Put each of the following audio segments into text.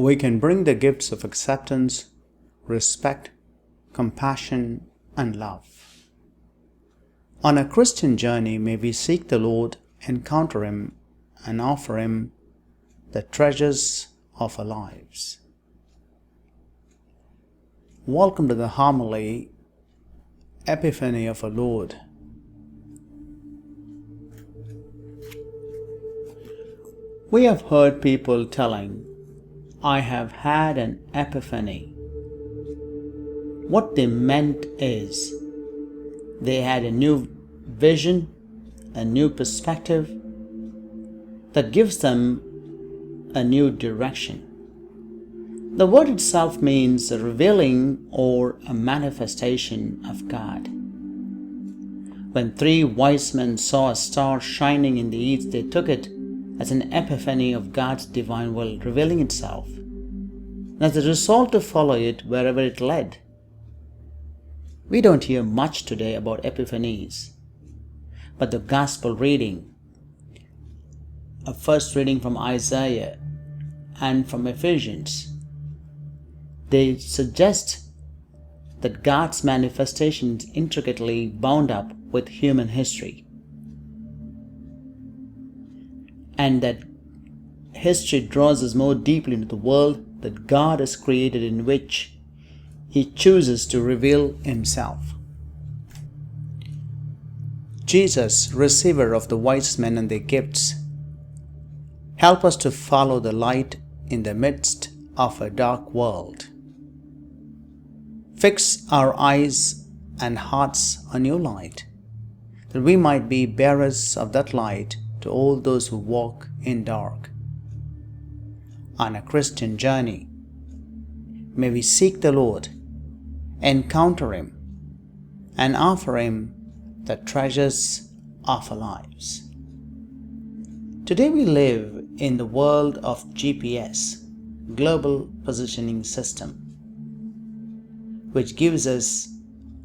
we can bring the gifts of acceptance, respect, compassion, and love. On a Christian journey, may we seek the Lord, encounter Him, and offer Him the treasures of our lives. Welcome to the homily, Epiphany of our Lord. We have heard people telling, "I have had an epiphany." What they meant is, they had a new vision, a new perspective that gives them a new direction. The word itself means a revealing or a manifestation of God. When 3 wise men saw a star shining in the east, they took it as an epiphany of God's divine will revealing itself, and as a result to follow it wherever it led. We don't hear much today about epiphanies, but the gospel reading, a first reading from Isaiah and from Ephesians, they suggest that God's manifestation is intricately bound up with human history, and that history draws us more deeply into the world that God has created, in which He chooses to reveal Himself. Jesus, receiver of the wise men and their gifts, help us to follow the light in the midst of a dark world. Fix our eyes and hearts on your light, that we might be bearers of that light to all those who walk in dark. On a Christian journey, may we seek the Lord, encounter Him, and offer Him the treasures of our lives. Today we live in the world of GPS, Global Positioning System, which gives us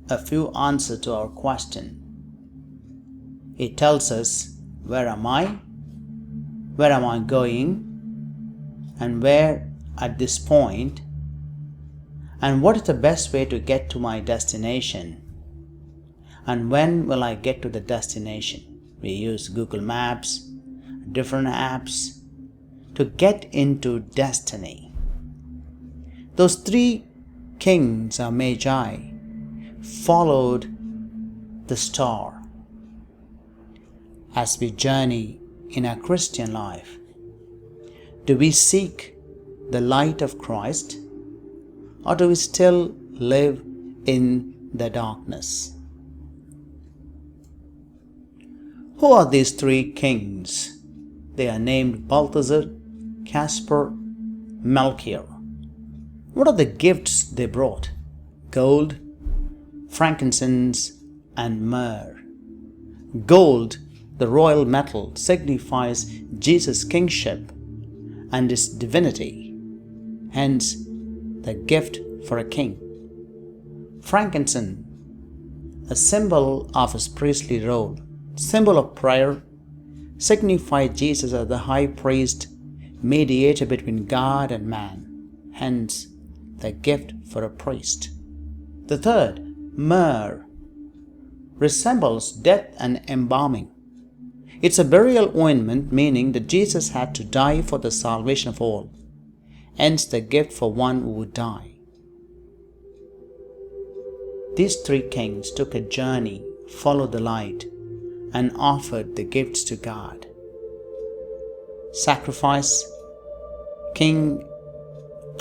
a few answers to our question. It tells us, where am I going, and where at this point, and what is the best way to get to my destination, and when will I get to the destination. We use Google Maps, different apps to get into destiny. Those 3 kings or magi followed the star. As we journey in our Christian life, do we seek the light of Christ, or do we still live in the darkness? Who are these 3 kings? They are named Balthazar, Caspar, Melchior. What are the gifts they brought? Gold, frankincense, and myrrh. Gold, the royal metal, signifies Jesus' kingship and His divinity, hence the gift for a king. Frankincense, a symbol of His priestly role, symbol of prayer, signifies Jesus as the high priest, mediator between God and man, hence the gift for a priest. The third, myrrh, resembles death and embalming. It's a burial ointment, meaning that Jesus had to die for the salvation of all, hence the gift for one who would die. These 3 kings took a journey, followed the light, and offered the gifts to God. Sacrifice, King,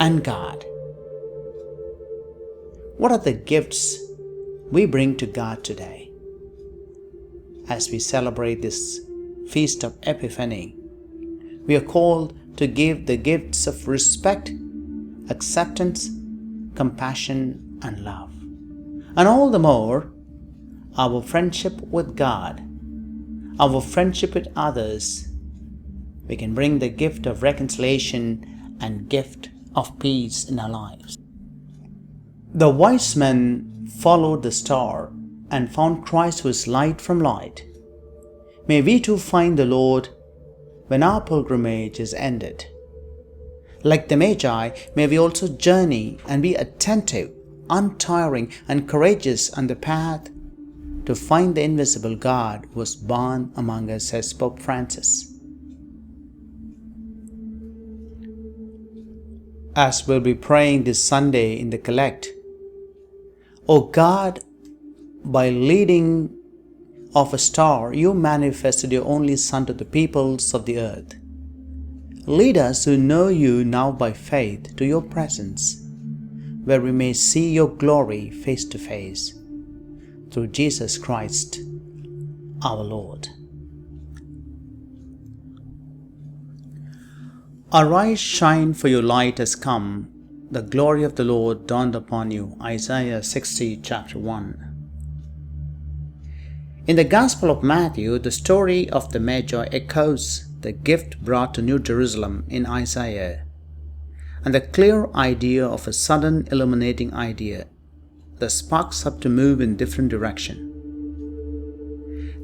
and God. What are the gifts we bring to God today? As we celebrate this feast of Epiphany, we are called to give the gifts of respect, acceptance, compassion, and love. And all the more, our friendship with God, our friendship with others, we can bring the gift of reconciliation and gift of peace in our lives. The wise men followed the star and found Christ who is light from light. May we too find the Lord when our pilgrimage is ended. Like the Magi, may we also journey and be attentive, untiring, and courageous on the path to find the invisible God who was born among us, says Pope Francis. As we'll be praying this Sunday in the Collect, O God, by leading of a star, you manifested your only Son to the peoples of the earth. Lead us who know you now by faith to your presence, where we may see your glory face to face. Through Jesus Christ, our Lord. Arise, shine, for your light has come. The glory of the Lord dawned upon you. Isaiah 60, chapter 1. In the Gospel of Matthew, the story of the Magi echoes the gift brought to New Jerusalem in Isaiah, and the clear idea of a sudden illuminating idea that sparks up to move in different direction.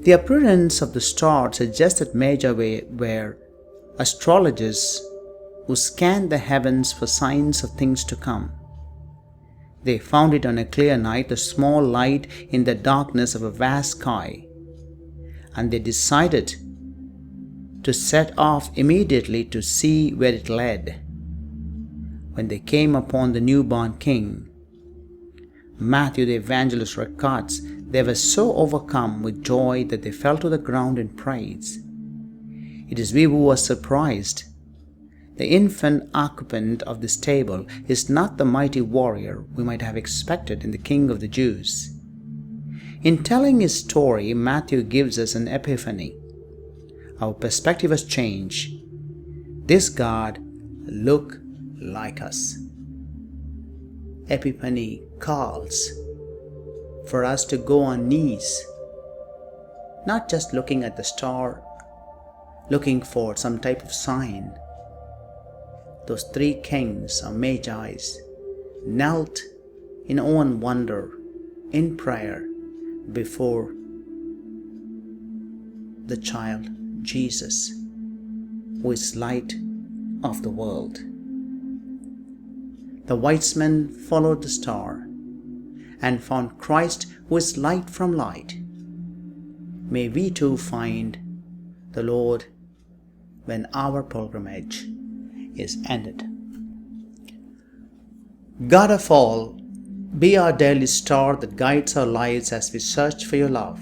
The appearance of the star suggests that Magi were astrologers who scanned the heavens for signs of things to come. They found it on a clear night, a small light in the darkness of a vast sky, and they decided to set off immediately to see where it led. When they came upon the newborn king, Matthew the evangelist records, they were so overcome with joy that they fell to the ground in praise. It is we who are surprised. The infant occupant of this table is not the mighty warrior we might have expected in the King of the Jews. In telling his story, Matthew gives us an epiphany. Our perspective has changed. This God looked like us. Epiphany calls for us to go on knees, not just looking at the star, looking for some type of sign. Those three kings or Magi's knelt in awe and wonder, in prayer, before the child Jesus, who is light of the world. The wise men followed the star and found Christ, who is light from light. May we too find the Lord when our pilgrimage is ended. God of all, be our daily star that guides our lives as we search for your love.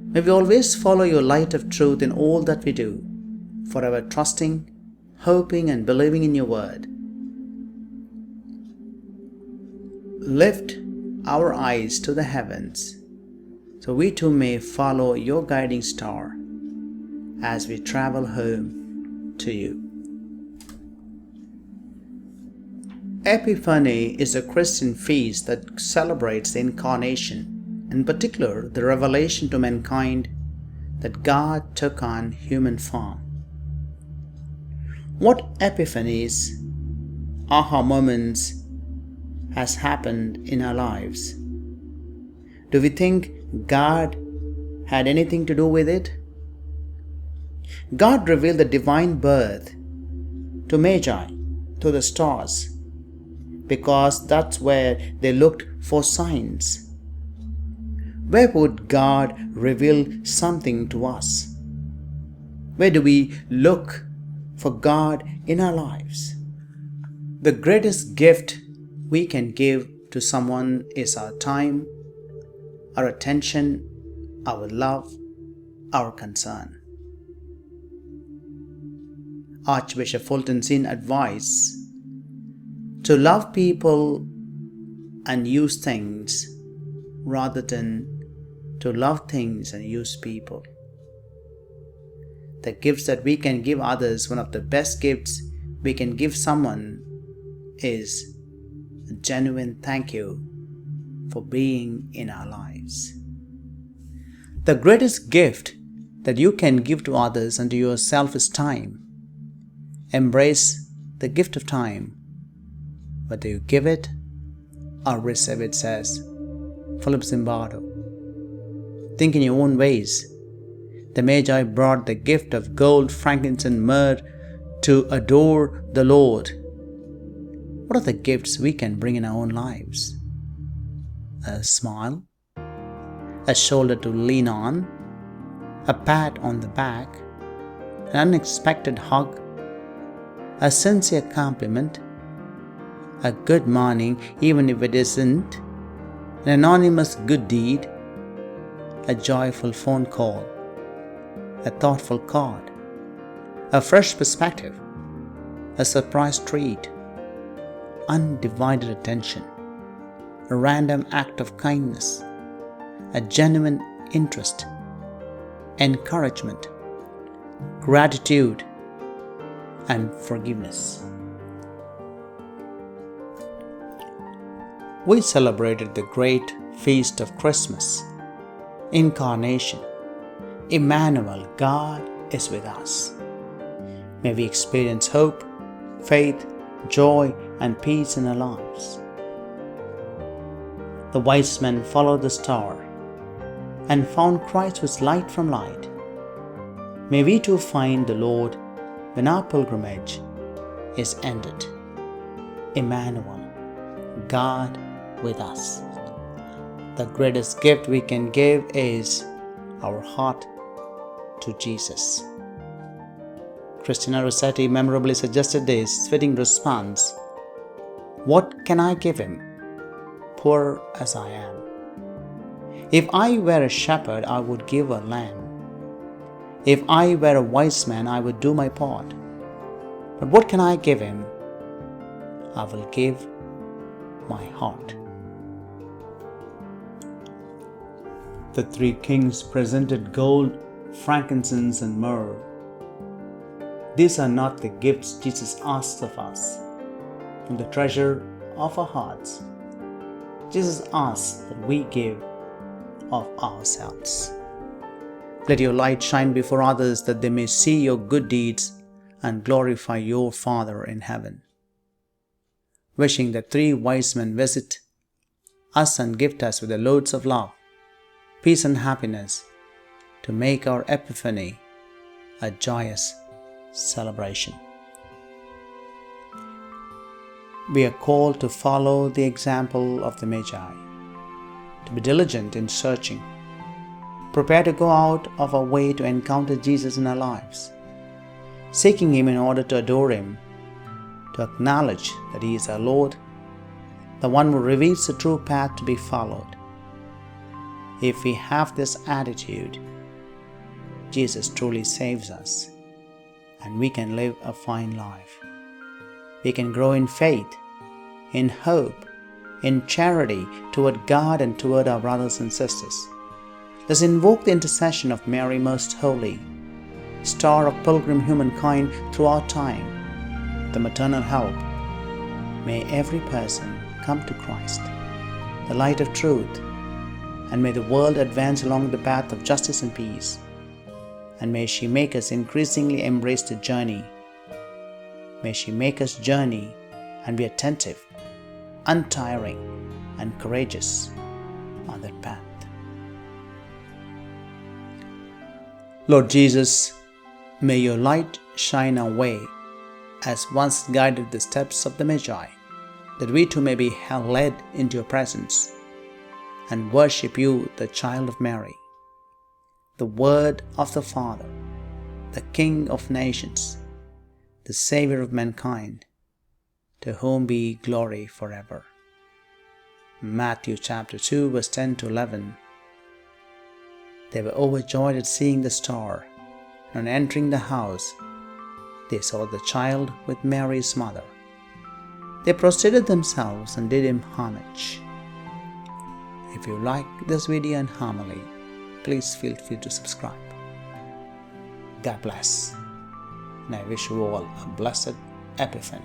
May we always follow your light of truth in all that we do, forever trusting, hoping, and believing in your word. Lift our eyes to the heavens, so we too may follow your guiding star as we travel home to you. Epiphany is a Christian feast that celebrates the Incarnation, in particular the revelation to mankind that God took on human form. What epiphanies, aha moments, has happened in our lives? Do we think God had anything to do with it? God revealed the divine birth to Magi, to the stars, because that's where they looked for signs. Where would God reveal something to us? Where do we look for God in our lives? The greatest gift we can give to someone is our time, our attention, our love, our concern. Archbishop Fulton's advice to love people and use things rather than to love things and use people. The gifts that we can give others, one of the best gifts we can give someone is a genuine thank you for being in our lives. The greatest gift that you can give to others and to yourself is time. Embrace the gift of time. Whether you give it or receive it, says Philip Zimbardo. Think in your own ways. The Magi brought the gift of gold, frankincense, and myrrh to adore the Lord, what are the gifts we can bring in our own lives? A smile, a shoulder to lean on, a pat on the back, an unexpected hug, a sincere compliment, a good morning even if it isn't, an anonymous good deed, a joyful phone call, a thoughtful card, a fresh perspective, a surprise treat, undivided attention, a random act of kindness, a genuine interest, encouragement, gratitude, and forgiveness. We celebrated the great feast of Christmas, Incarnation. Emmanuel, God is with us. May we experience hope, faith, joy, and peace in our lives. The wise men followed the star and found Christ was light from light. May we too find the Lord when our pilgrimage is ended. Emmanuel, God with us. The greatest gift we can give is our heart to Jesus. Christina Rossetti memorably suggested this fitting response: "What can I give him, poor as I am? If I were a shepherd, I would give a lamb. If I were a wise man, I would do my part. But what can I give him? I will give my heart." The three kings presented gold, frankincense, and myrrh. These are not the gifts Jesus asks of us. From the treasure of our hearts, Jesus asks that we give of ourselves. Let your light shine before others that they may see your good deeds and glorify your Father in heaven. Wishing that three wise men visit us and gift us with the loads of love, peace, and happiness to make our Epiphany a joyous celebration. We are called to follow the example of the magi, to be diligent in searching, prepare to go out of our way to encounter Jesus in our lives, seeking Him in order to adore Him, to acknowledge that He is our Lord, the one who reveals the true path to be followed. If we have this attitude, Jesus truly saves us, and we can live a fine life. We can grow in faith, in hope, in charity toward God and toward our brothers and sisters. Let's invoke the intercession of Mary Most Holy, star of pilgrim humankind throughout time. With the maternal help, may every person come to Christ, the light of truth, and may the world advance along the path of justice and peace. And may she make us increasingly embrace the journey. May she make us journey and be attentive, untiring, and courageous on that path. Lord Jesus, may your light shine our way as once guided the steps of the Magi, that we too may be led into your presence and worship you, the child of Mary, the Word of the Father, the King of nations, the Savior of mankind, to whom be glory forever. Matthew chapter 2 verse 10 to 11. They were overjoyed at seeing the star, and on entering the house, they saw the child with Mary's mother. They prostrated themselves and did him homage. If you like this video and homily, please feel free to subscribe. God bless, and I wish you all a blessed Epiphany.